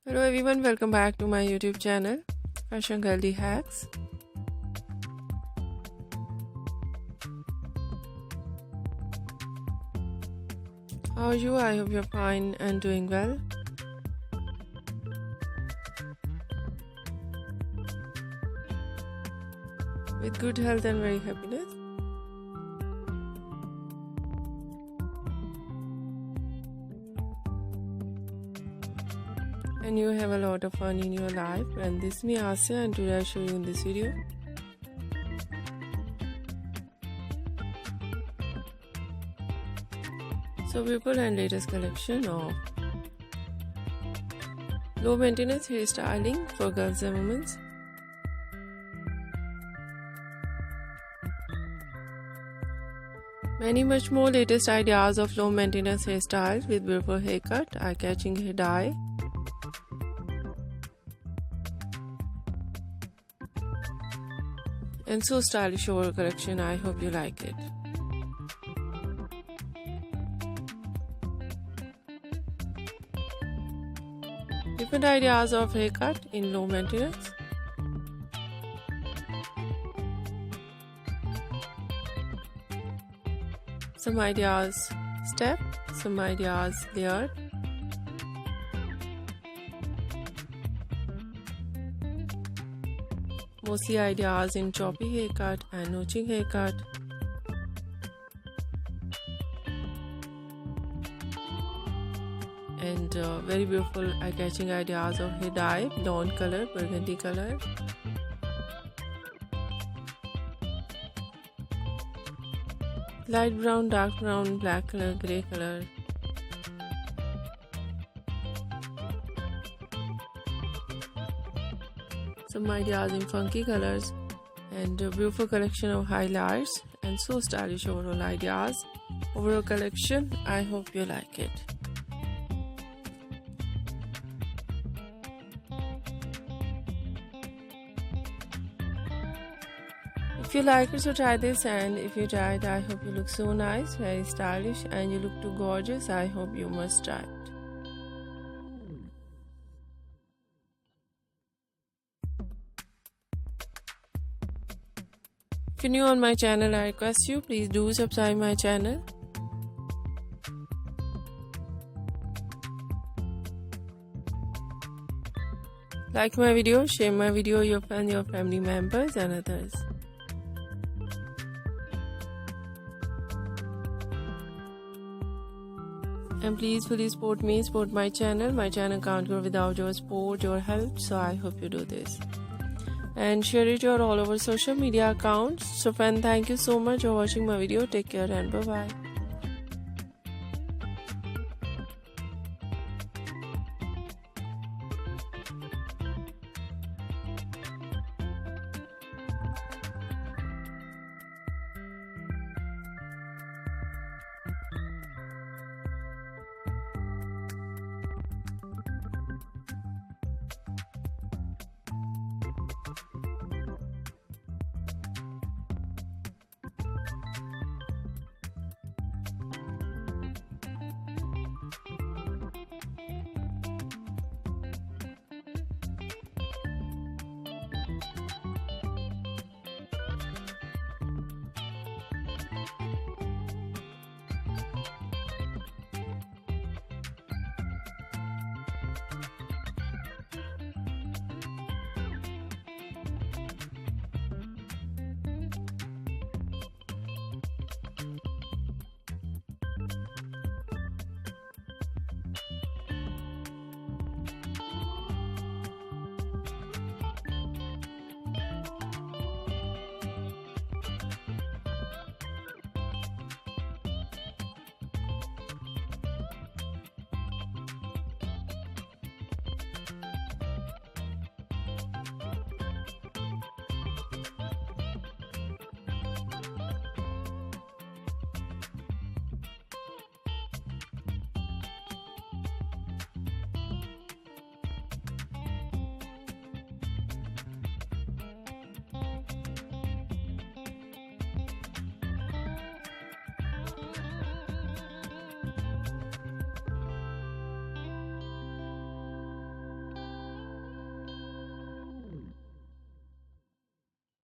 Hello everyone, welcome back to my YouTube channel, Fashion Girly Hacks. How are you? I hope you're fine and doing well. With good health and very happiness. And you have a lot of fun in your life. And this is me Asya, and today I show you in this video so beautiful and latest collection of low maintenance hairstyling for girls and women. Many much more latest ideas of low maintenance hairstyles with beautiful haircut, eye-catching hair dye, and so stylish overall collection. I hope you like it. Different ideas of haircut in low maintenance. Some ideas step, some ideas layered. Mostly ideas in choppy haircut and notching haircut. And very beautiful eye-catching ideas of hair dye, blonde color, burgundy color. Light brown, dark brown, black color, grey color. Some ideas in funky colors and a beautiful collection of highlights and so stylish overall ideas. Overall collection, I hope you like it. If you like it, so try this, and if you try it, I hope you look so nice, very stylish, and you look too gorgeous. I hope you must try it. If you're new on my channel, I request you, please do subscribe my channel. Like my video, share my video, your friends, your family members and others. And please fully support me, support my channel. My channel can't grow without your support, your help. So I hope you do this. And share it your all over social media accounts. So friends, thank you so much for watching my video. Take care and bye bye.